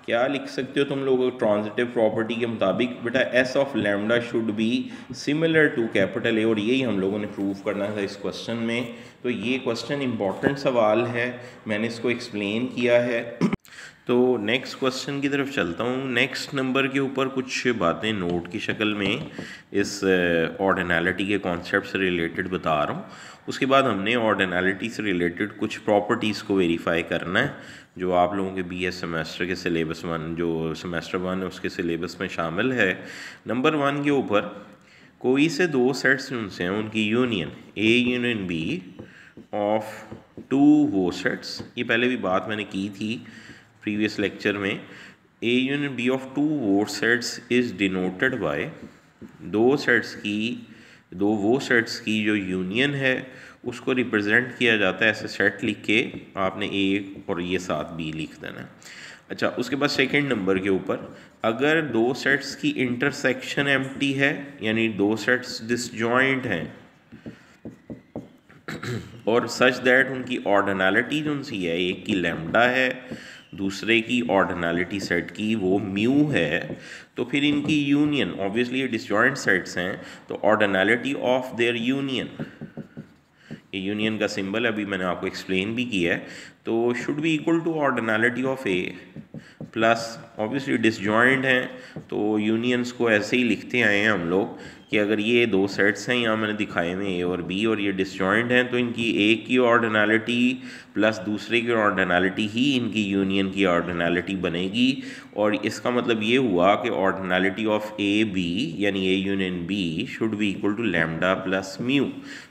क्या लिख सकते हो तुम लोग ट्रांजिटिव प्रॉपर्टी के मुताबिक, beta S of lambda should be similar to capital A. और यही हम लोगों ने प्रूव करना था इस क्वेश्चन में। तो ये क्वेश्चन इंपॉर्टेंट सवाल है, मैंने इसको एक्सप्लेन किया है। तो नेक्स्ट क्वेश्चन की तरफ चलता हूँ। नेक्स्ट नंबर के ऊपर कुछ बातें नोट की शक्ल में इस ऑर्डिनैलिटी के कॉन्सेप्ट से रिलेटेड बता रहा हूँ। उसके बाद हमने ऑर्डिनैलिटी से रिलेटेड कुछ प्रॉपर्टीज़ को वेरीफाई करना है जो आप लोगों के बी ए सेमेस्टर के सिलेबस वन, जो सेमेस्टर वन है उसके सिलेबस में शामिल है। नंबर वन के ऊपर कोई से दो सेट्स उनसे हैं उनकी union A union B of two वो सेट्स, ये पहले भी बात मैंने की थी प्रीवियस लेक्चर में। A union B of two वो सेट्स इज़ डिनोटेड बाय दो वो सेट्स की जो यूनियन है उसको रिप्रेजेंट किया जाता है ऐसे सेट लिख के, आपने ए और ये साथ बी लिख देना। अच्छा, उसके बाद सेकंड नंबर के ऊपर अगर दो सेट्स की इंटरसेक्शन एम्प्टी है यानी दो सेट्स डिसजॉइंट हैं और सच दैट उनकी ऑर्डिनैलिटी जो सी है, एक की लैम्डा है दूसरे की ऑर्डिनैलिटी सेट की वो म्यू है, तो फिर इनकी यूनियन, ऑब्वियसली ये डिसजॉइंट सेट्स हैं तो ऑर्डिनैलिटी ऑफ देयर यूनियन, ये यूनियन का सिंबल अभी मैंने आपको एक्सप्लेन भी किया है, तो should be equal to ordinality of A plus, obviously disjoint हैं तो यूनियंस को ऐसे ही लिखते आए हैं हम लोग कि अगर ये दो सेट्स हैं यहाँ मैंने दिखाए हुए ए और बी और ये डिसजॉइंट हैं तो इनकी एक की ऑर्डिनैलिटी प्लस दूसरे की ऑर्डिनैलिटी ही इनकी यूनियन की ऑर्डिनैलिटी बनेगी। और इसका मतलब ये हुआ कि ऑर्डिनैलिटी ऑफ ए बी यानी A union B should be equal to lambda plus mu.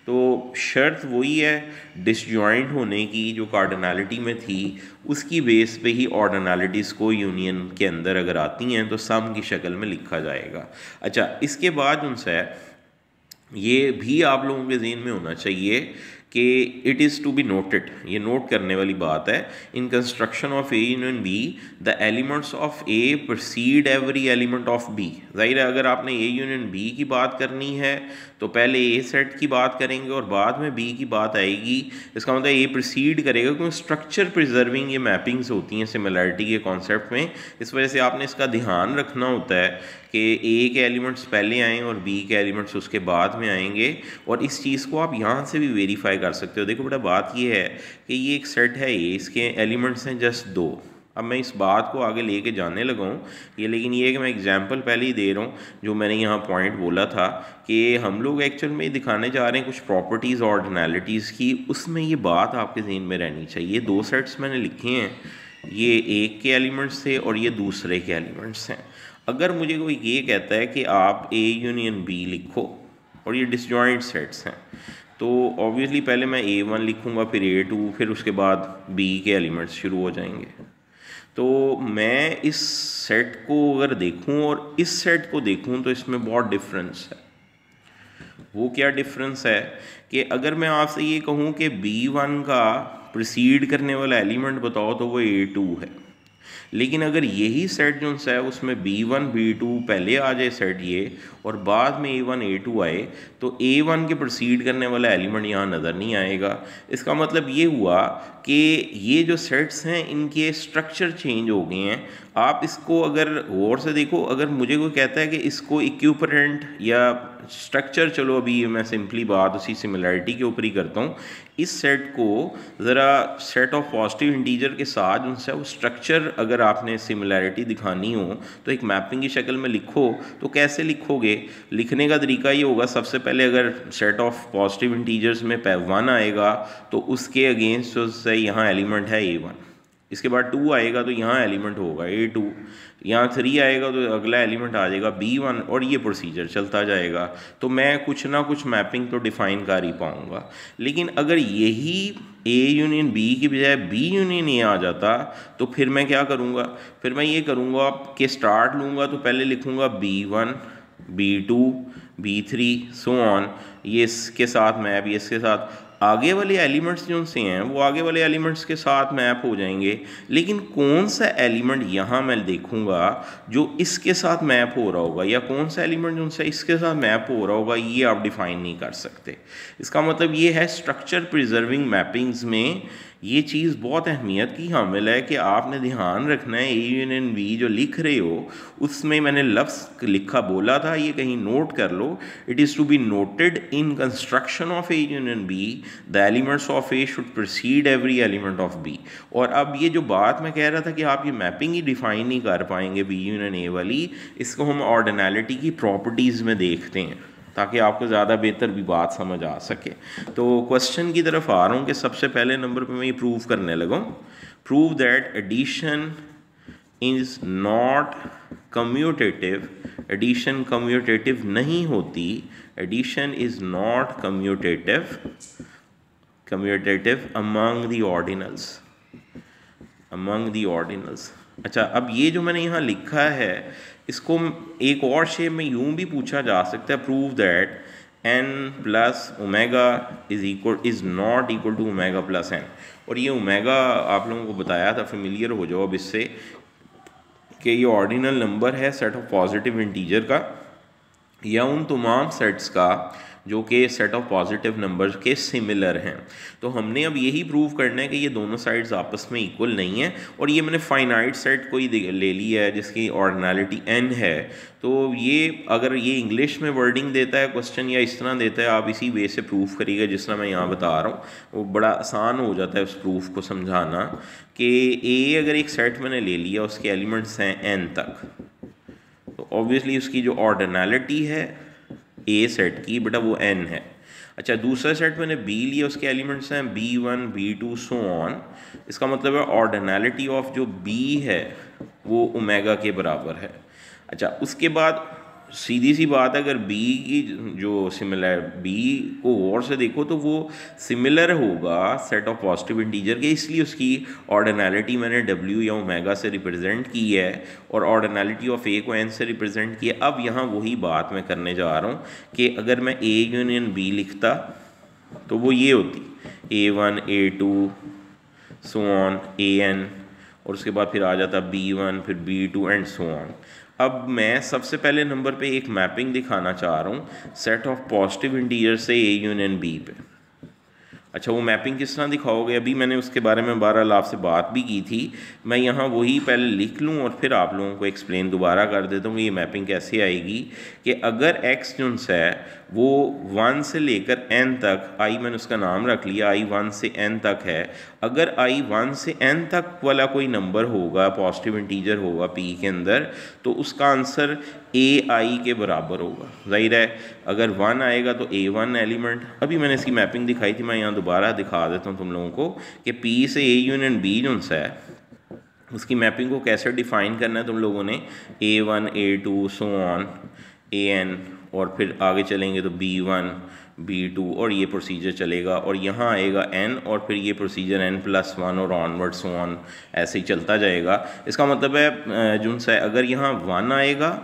तो शर्त वही है डिसजॉइंट होने की जो कार्डिनैलिटी में थी उसकी बेस पे ही ऑर्डिनैलिटीज़ को यूनियन के अंदर अगर आती हैं तो सम की शक्ल में लिखा जाएगा। अच्छा, इसके बाद उनसे ये भी आप लोगों के ज़हन में होना चाहिए कि it is to be noted, ये नोट करने वाली बात है, in construction of A union B the elements of A precede every element of B. ज़ाहिर है अगर आपने ए यूनियन बी की बात करनी है तो पहले ए सेट की बात करेंगे और बाद में बी की बात आएगी। इसका मतलब ए प्रीसीड करेगा क्योंकि स्ट्रक्चर प्रिजर्विंग ये मैपिंग्स होती हैं सिमिलैरिटी के कॉन्सेप्ट में, इस वजह से आपने इसका ध्यान रखना होता है कि ए के एलिमेंट्स पहले आएँ और बी के एलिमेंट्स उसके बाद में आएंगे। और इस चीज़ को आप यहाँ से भी वेरीफाई कर सकते हो। देखो बेटा बात ये है कि ये एक सेट है, ये इसके एलिमेंट्स हैं जस्ट दो। अब मैं इस बात को आगे लेके जाने लगा हूँ ये, लेकिन ये कि मैं एग्जांपल पहले ही दे रहा हूँ जो मैंने यहाँ पॉइंट बोला था कि हम लोग एक्चुअल में दिखाने जा रहे हैं कुछ प्रॉपर्टीज़ ऑर्डिनैलिटीज़ की, उसमें ये बात आपके ज़हन में रहनी चाहिए। दो सेट्स मैंने लिखे हैं, ये एक के एलिमेंट्स थे और ये दूसरे के एलिमेंट्स हैं। अगर मुझे कोई ये कहता है कि आप ए यूनियन बी लिखो और ये डिसजॉइंट सेट्स हैं, तो ऑब्वियसली पहले मैं A1 लिखूँगा, फिर A2, फिर उसके बाद B के एलिमेंट्स शुरू हो जाएंगे। तो मैं इस सेट को अगर देखूं और इस सेट को देखूं तो इसमें बहुत डिफरेंस है। वो क्या डिफरेंस है कि अगर मैं आपसे ये कहूं कि B1 का प्रीसीड करने वाला एलिमेंट बताओ तो वो A2 है, लेकिन अगर यही सेट जो है उसमें B1 B2 पहले आ जाए सेट ये और बाद में A1 A2 आए, तो A1 के प्रोसीड करने वाला एलिमेंट यहाँ नज़र नहीं आएगा। इसका मतलब ये हुआ कि ये जो सेट्स हैं इनके स्ट्रक्चर चेंज हो गए हैं। आप इसको अगर गौर से देखो, अगर मुझे कोई कहता है कि इसको इक्विवेलेंट या स्ट्रक्चर, चलो अभी मैं सिंपली बात उसी सिमिलैरिटी के ऊपर ही करता हूँ, इस सेट को ज़रा सेट ऑफ पॉजिटिव इंटीजर के साथ उनसे वो स्ट्रक्चर अगर आपने सिमिलैरिटी दिखानी हो तो एक मैपिंग की शक्ल में लिखो, तो कैसे लिखोगे? लिखने का तरीका ये होगा, सबसे पहले अगर सेट ऑफ पॉजिटिव इंटीजर्स में 1 आएगा तो उसके अगेंस्ट जो से यहाँ एलिमेंट है A1, इसके बाद 2 आएगा तो यहाँ एलिमेंट होगा A2, यहाँ 3 आएगा तो अगला एलिमेंट आ जाएगा B1, और ये प्रोसीजर चलता जाएगा। तो मैं कुछ ना कुछ मैपिंग तो डिफ़ाइन कर ही पाऊँगा। लेकिन अगर यही A यूनियन B की बजाय B यूनियन A आ जाता तो फिर मैं क्या करूँगा? फिर मैं ये करूँगा कि स्टार्ट लूँगा तो पहले लिखूँगा B1 B2 B3 so on, ये इसके साथ मैप, ये इसके साथ आगे वाले एलिमेंट्स जो से हैं वो आगे वाले एलिमेंट्स के साथ मैप हो जाएंगे। लेकिन कौन सा एलिमेंट यहाँ मैं देखूँगा जो इसके साथ मैप हो रहा होगा, या कौन सा एलिमेंट जो से इसके साथ मैप हो रहा होगा, ये आप डिफ़ाइन नहीं कर सकते। इसका मतलब ये है स्ट्रक्चर प्रिजर्विंग मैपिंग्स में ये चीज़ बहुत अहमियत की हामिल है कि आपने ध्यान रखना है A यूनियन B जो लिख रहे हो उसमें मैंने लफ्ज़ लिखा बोला था, ये कहीं नोट कर लो। It is to be noted in construction of A union B the elements of A should precede every element of B। और अब ये जो बात मैं कह रहा था कि आप ये मैपिंग ही डिफ़ाइन नहीं कर पाएंगे B यूनियन A वाली, इसको हम ऑर्डिनैलिटी की प्रॉपर्टीज़ में देखते हैं ताकि आपको ज़्यादा बेहतर भी बात समझ आ सके। तो क्वेश्चन की तरफ आ रहा हूँ कि सबसे पहले नंबर पे मैं ये प्रूव करने लगा हूँ, prove that addition is not commutative. Addition commutative नहीं होती, addition is not commutative among the ordinals, among the ordinals. अच्छा, अब ये जो मैंने यहाँ लिखा है इसको एक और शेप में यूं भी पूछा जा सकता है, prove that n plus omega is not equal to omega plus n। और ये ओमेगा आप लोगों को बताया था, फेमिलियर हो जाओ अब इससे, कि ये ऑर्डिनल नंबर है सेट ऑफ पॉजिटिव इंटीजर का या उन तमाम सेट्स का जो कि सेट ऑफ पॉजिटिव नंबर्स के सिमिलर हैं। तो हमने अब यही प्रूव करना है कि ये दोनों साइड्स आपस में इक्वल नहीं है। और ये मैंने फाइनाइट सेट को ही ले लिया है जिसकी ऑर्डिनैलिटी n है। तो ये अगर ये इंग्लिश में वर्डिंग देता है क्वेश्चन या इस तरह देता है, आप इसी वे से प्रूफ करिएगा जिस तरह मैं यहाँ बता रहा हूँ, वो बड़ा आसान हो जाता है उस प्रूफ को समझाना। कि A अगर एक सेट मैंने ले लिया, उसके एलिमेंट्स हैं n तक, तो ऑब्वियसली उसकी जो ऑर्डिनैलिटी है A सेट की बेटा वो n है। अच्छा, दूसरा सेट मैंने B लिया, उसके एलिमेंट्स हैं B1 B2 सो ऑन। इसका मतलब है ऑर्डिनैलिटी ऑफ जो B है वो ओमेगा के बराबर है। अच्छा, उसके बाद सीधी सी बात है, अगर B की जो सिमिलर B को गौर से देखो तो वो सिमिलर होगा सेट ऑफ पॉजिटिव इंटीजर के, इसलिए उसकी ऑर्डिनैलिटी मैंने W या ओमेगा से रिप्रेजेंट की है और ऑर्डिनैलिटी ऑफ A को n से रिप्रेजेंट किया। अब यहाँ वही बात मैं करने जा रहा हूँ कि अगर मैं A यूनियन B लिखता तो वो ये होती A1 A2 so on AN, और उसके बाद फिर आ जाता B1 फिर B2 एंड सो ऑन। अब मैं सबसे पहले नंबर पे एक मैपिंग दिखाना चाह रहा हूँ सेट ऑफ पॉजिटिव इंटीजर से A यूनियन B पे। अच्छा, वो मैपिंग किस तरह दिखाओगे? अभी मैंने उसके बारे में बहरहाल आपसे बात भी की थी, मैं यहाँ वही पहले लिख लूँ और फिर आप लोगों को एक्सप्लेन दोबारा कर देता हूँ कि ये मैपिंग कैसे आएगी। कि अगर x जो है वो 1 से लेकर n तक, i मैंने उसका नाम रख लिया, i 1 से n तक है, अगर i 1 से n तक वाला कोई नंबर होगा, पॉजिटिव इंटीजर होगा p के अंदर, तो उसका आंसर ai के बराबर होगा। जाहिर है अगर 1 आएगा तो A1 एलिमेंट, अभी मैंने इसकी मैपिंग दिखाई थी, मैं यहाँ दोबारा दिखा देता हूँ तुम लोगों को कि P से A यूनियन B जो है उसकी मैपिंग को कैसे डिफ़ाइन करना है तुम लोगों ने, A1 A2 so on AN, और फिर आगे चलेंगे तो B1 B2 और ये प्रोसीजर चलेगा, और यहाँ आएगा N और फिर ये प्रोसीजर N+1 और ऑनवर्ड सो ऑन ऐसे ही चलता जाएगा। इसका मतलब है जो सा अगर यहाँ 1 आएगा,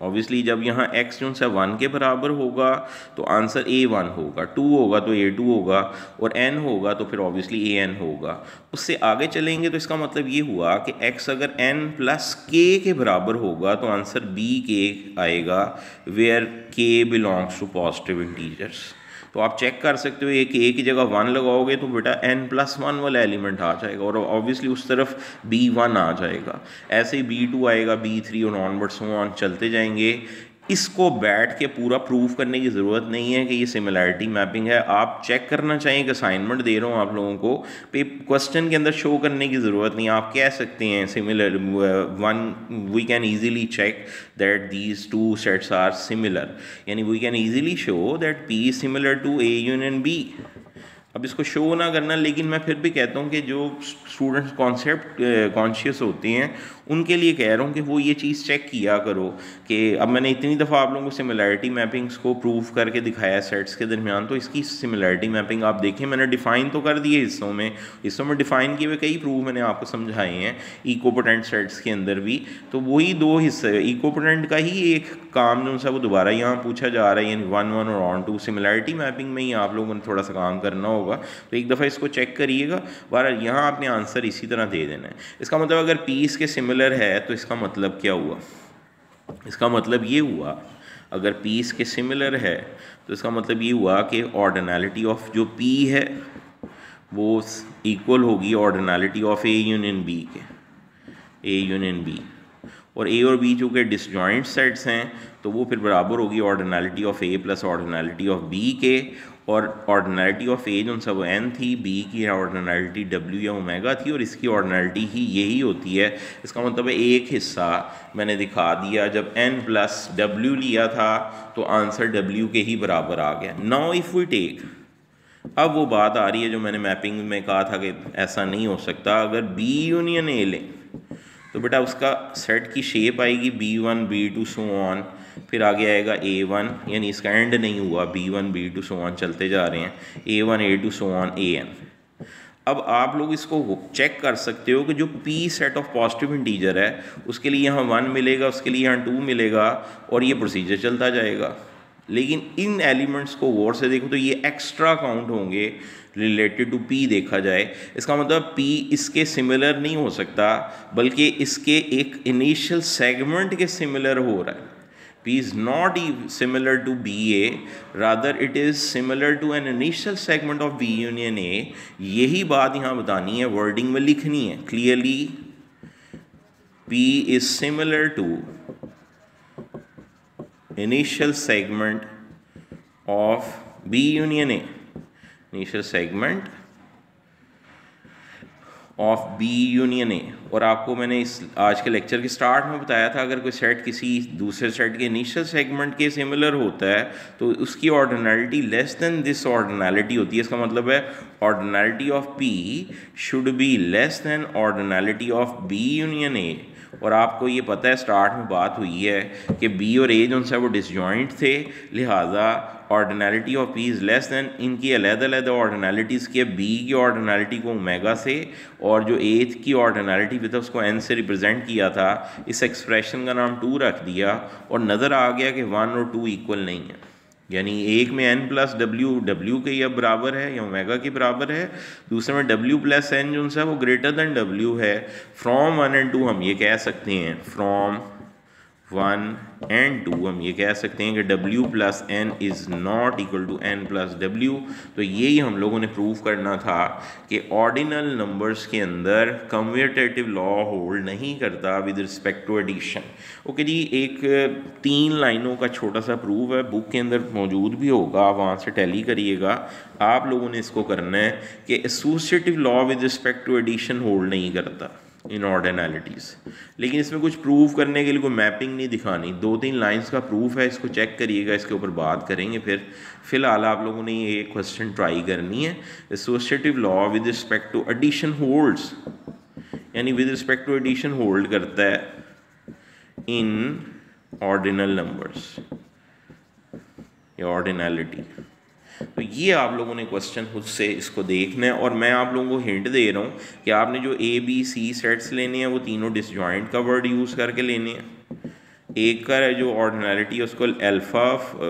ऑब्वियसली जब यहाँ x जो सा 1 के बराबर होगा तो आंसर A1 होगा, 2 होगा तो A2 होगा, और n होगा तो फिर ऑब्वियसली AN होगा। उससे आगे चलेंगे तो इसका मतलब ये हुआ कि x अगर n+k के बराबर होगा तो आंसर BK आएगा, where k belongs to positive integers. तो आप चेक कर सकते हो, एक a की जगह 1 लगाओगे तो बेटा n+1 वाला एलिमेंट आ जाएगा, और ऑब्वियसली उस तरफ B1 आ जाएगा, ऐसे ही B2 आएगा, B3 और ऑनवर्ड सो ऑन चलते जाएंगे। इसको बैठ के पूरा प्रूफ करने की ज़रूरत नहीं है कि ये सिमिलैरिटी मैपिंग है। आप चेक करना चाहिए कि असाइनमेंट दे रहा हूँ आप लोगों को, पे क्वेश्चन के अंदर शो करने की ज़रूरत नहीं। आप कह सकते हैं similar one, we can easily check that these two sets are similar, यानी we can easily show that P is similar to A union B। अब इसको शो ना करना, लेकिन मैं फिर भी कहता हूँ कि जो स्टूडेंट्स कॉन्सेप्ट कॉन्शियस होते हैं उनके लिए कह रहा हूँ कि वो ये चीज़ चेक किया करो कि अब मैंने इतनी दफ़ा आप लोगों को सिमिलैरिटी मैपिंग्स को प्रूव करके दिखाया सेट्स के दरमियान, तो इसकी सिमिलैरिटी मैपिंग आप देखें, मैंने डिफ़ाइन तो कर दिए हिस्सों में डिफ़ाइन किए हुए कई प्रूफ मैंने आपको समझाए हैं इकोपोटेंट सेट्स के अंदर भी। तो वही दो हिस्से इकोपोटेंट का ही एक काम जो सा वो दोबारा यहाँ पूछा जा रहा है, यानी 1 1 और ऑन 2 सिमिलैरिटी मैपिंग में ही आप लोगों ने थोड़ा सा काम करना होगा। तो एक दफ़ा इसको चेक करिएगा, बहरहाल यहाँ आपने आंसर इसी तरह दे देना है। इसका मतलब अगर P इसके सिमिलर है तो इसका मतलब क्या हुआ, इसका मतलब ये हुआ अगर P इसके सिमिलर है तो इसका मतलब ये हुआ कि ऑर्डिनैलिटी ऑफ जो P है वो इक्वल होगी ordinality of A union B के, A यूनियन B, और A और B चूँकि डिसजॉइंट सेट्स हैं तो वो फिर बराबर होगी ordinality of A plus ordinality of B के, और ऑर्डिनैलिटी ऑफ A जो सब n थी, B की ऑर्डिनैलिटी W या ओमेगा थी, और इसकी ऑर्डिनैलिटी ही यही होती है। इसका मतलब है एक हिस्सा मैंने दिखा दिया, जब n प्लस W लिया था तो आंसर W के ही बराबर आ गया। नाउ इफ़ वी टेक, अब वो बात आ रही है जो मैंने मैपिंग में कहा था कि ऐसा नहीं हो सकता, अगर B यूनियन A लें तो बेटा उसका सेट की शेप आएगी B1 B2 सो ऑन, फिर आगे आएगा A1, यानी इसका एंड नहीं हुआ, B1 B2 सो ऑन चलते जा रहे हैं, A1 A2 so on AN। अब आप लोग इसको चेक कर सकते हो कि जो P set of positive integer है उसके लिए यहाँ 1 मिलेगा, उसके लिए यहाँ 2 मिलेगा, और ये प्रोसीजर चलता जाएगा। लेकिन इन एलिमेंट्स को गौर से देखो तो ये एक्स्ट्रा काउंट होंगे रिलेटेड टू P देखा जाए। इसका मतलब P इसके सिमिलर नहीं हो सकता, बल्कि इसके एक इनिशियल सेगमेंट के सिमिलर हो रहा है। P is not similar to BA, rather it is similar to an initial segment of B union A। यही बात यहाँ बतानी है, वर्डिंग में लिखनी है clearly, P is similar to initial segment of B union A, initial segment of B union A। और आपको मैंने इस आज के लेक्चर के स्टार्ट में बताया था, अगर कोई सेट किसी दूसरे सेट के इनिशियल सेगमेंट के सिमिलर होता है तो उसकी ordinality less than this ordinality होती है। इसका मतलब है ordinality of P should be less than ordinality of B union A। और आपको ये पता है स्टार्ट में बात हुई है कि B और A जो है वो डिसजॉइंट थे, लिहाजा ordinality of P is less than, इनकी अलग-अलग ऑर्डिनैलिटीज़ की B की ऑर्डिनैलिटी को ओमेगा से, और जो A की ऑर्डिनैलिटी भी था उसको N से रिप्रेजेंट किया था। इस एक्सप्रेशन का नाम 2 रख दिया, और नज़र आ गया कि 1 और 2 इक्वल नहीं है, यानी एक में n प्लस W के या बराबर है या ओमेगा के बराबर है, दूसरे में W प्लस N जो है वो ग्रेटर दैन W है। फ्रॉम 1 and 2 हम ये कह सकते हैं, फ्रॉम 1 and 2 हम ये कह सकते हैं कि W plus N is not equal to N plus W। तो यही हम लोगों ने प्रूव करना था कि ऑर्डिनल नंबर्स के अंदर कम्यूटेटिव लॉ होल्ड नहीं करता with respect to addition. Okay जी, एक 3 लाइनों का छोटा सा प्रूफ है, बुक के अंदर मौजूद भी होगा, आप वहाँ से टैली करिएगा। आप लोगों ने इसको करना है कि associative law with respect to addition hold नहीं करता इन ऑर्डिनैलिटीज़, लेकिन इसमें कुछ प्रूफ करने के लिए कोई मैपिंग नहीं दिखानी, 2-3 लाइंस का प्रूफ है, इसको चेक करिएगा, इसके ऊपर बात करेंगे। फिर फ़िलहाल आप लोगों ने ये क्वेश्चन ट्राई करनी है, associative law with respect to addition holds यानी with respect to addition hold करता है इन ऑर्डिनल नंबर्स या ऑर्डिनैलिटी। तो ये आप लोगों ने क्वेश्चन खुद से इसको देखना है, और मैं आप लोगों को हिंट दे रहा हूँ कि आपने जो ए बी सी सेट्स लेने हैं वो तीनों डिसजॉइंट का वर्ड यूज़ करके लेने हैं। एक का जो ऑर्डिनैलिटी है उसको अल्फ़ा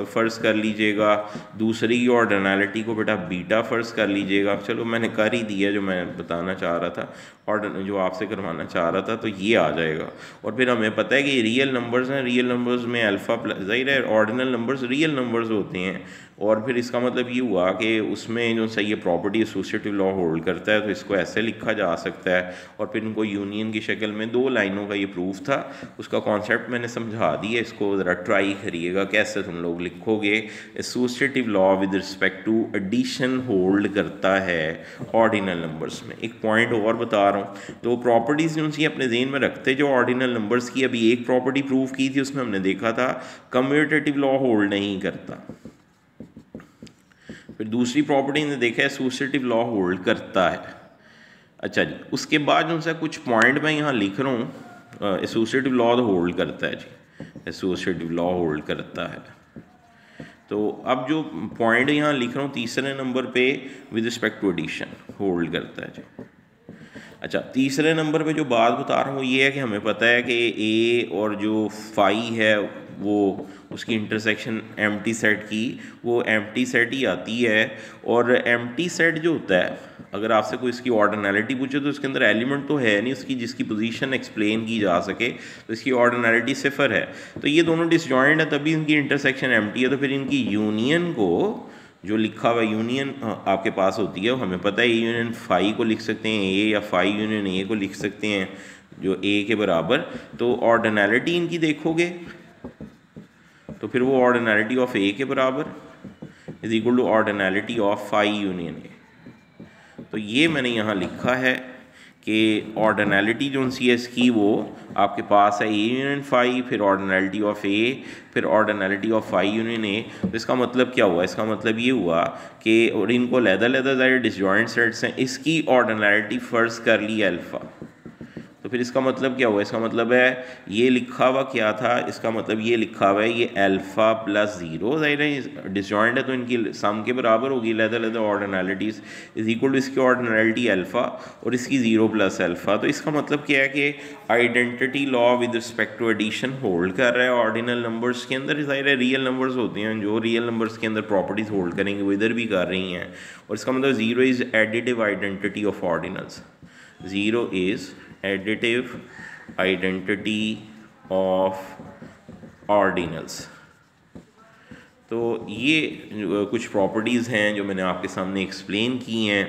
फ़र्ज कर लीजिएगा, दूसरी की ऑर्डिनैलिटी को बेटा बीटा फ़र्ज कर लीजिएगा। चलो मैंने कर ही दिया जो मैं बताना चाह रहा था और जो आपसे करवाना चाह रहा था, तो ये आ जाएगा। और फिर हमें पता है कि रियल नंबर्स हैं, रियल नंबर्स में अल्फ़ा प्लस, ज़ाहिर है ऑर्डिनल नंबर्स रियल नंबर्स होते हैं, और फिर इसका मतलब ये हुआ कि उसमें जो सही प्रॉपर्टी एसोसिएटिव लॉ होल्ड करता है, तो इसको ऐसे लिखा जा सकता है। और फिर इनको यूनियन की शक्ल में 2 लाइनों का ये प्रूफ था, उसका कॉन्सेप्ट मैंने समझा दिया, इसको ज़रा ट्राई करिएगा कैसे तुम लोग लिखोगे। Associative law with respect to addition hold करता है ऑर्डिनल नंबर्स में। एक पॉइंट और बता रहा हूँ, तो प्रॉपर्टीज़ उनकी अपने ज़हन में रखते जो ऑर्डिनल नंबर्स की। अभी एक प्रॉपर्टी प्रूव की थी, उसमें हमने देखा था कम्यूटेटिव लॉ होल्ड नहीं करता। फिर दूसरी प्रॉपर्टी ने देखा एसोसिएटिव लॉ होल्ड करता है। अच्छा जी, उसके बाद उनसे कुछ पॉइंट मैं यहाँ लिख रहा हूँ, एसोसिएटिव लॉ होल्ड करता है जी, एसोसिएटिव लॉ होल्ड करता है। तो अब जो पॉइंट यहाँ लिख रहा हूँ तीसरे नंबर पे, with respect to addition hold करता है जी। अच्छा, तीसरे नंबर पे जो बात बता रहा हूँ ये है कि हमें पता है कि ए और जो फाई है वो उसकी इंटरसेक्शन एम्प्टी सेट की वो एम्प्टी सेट ही आती है। और एम्प्टी सेट जो होता है, अगर आपसे कोई इसकी ऑर्डिनैलिटी पूछे तो इसके अंदर एलिमेंट तो है नहीं उसकी जिसकी पोजीशन एक्सप्लेन की जा सके, तो इसकी ऑर्डिनैलिटी 0 है। तो ये दोनों डिसजॉइंट है, तभी इनकी इंटरसेक्शन एम्प्टी है। तो फिर इनकी यूनियन को जो लिखा हुआ यूनियन आपके पास होती है, हमें पता है यूनियन फाई को लिख सकते हैं ए, या फाई यूनियन ए को लिख सकते हैं जो ए के बराबर। तो ऑर्डिनैलिटी इनकी देखोगे तो फिर वो ऑर्डिनैलिटी ऑफ ए के बराबर is equal to ordinality of phi union A. तो ये मैंने यहाँ लिखा है कि ऑर्डिनैलिटी जो सी एस की वो आपके पास है ए यूनियन फाई, फिर ऑर्डिनैलिटी ऑफ ए, फिर ordinality of phi union A. तो इसका मतलब क्या हुआ? इसका मतलब ये हुआ कि और इनको लहदा ज़ाहिर डिसजॉइंट सेट्स हैं, इसकी ऑर्डिनैलिटी फ़र्ज कर ली अल्फ़ा। तो फिर इसका मतलब क्या हुआ? इसका मतलब है ये लिखा हुआ क्या था, इसका मतलब ये लिखा हुआ है ये अल्फ़ा प्लस ज़ीरो, ज़ाहिर है डिसजॉइंट है तो इनकी सम के बराबर होगी लहदा ऑर्डिनैलिटीज़ इज इक्वल टू इसकी ऑर्डिनैलिटी अल्फ़ा और इसकी ज़ीरो प्लस अल्फ़ा। तो इसका मतलब क्या है कि identity law with respect to addition hold कर रहा है ऑर्डिनल नंबर्स के अंदर। ज़ाहिर है रियल नंबर्स होते हैं, जो रियल नंबर्स के अंदर प्रॉपर्टीज़ होल्ड करेंगे वो इधर भी कर रही हैं। और इसका मतलब zero is additive identity of ordinals, zero is additive identity of ordinals. तो ये कुछ प्रॉपर्टीज़ हैं जो मैंने आपके सामने एक्सप्लेन की हैं।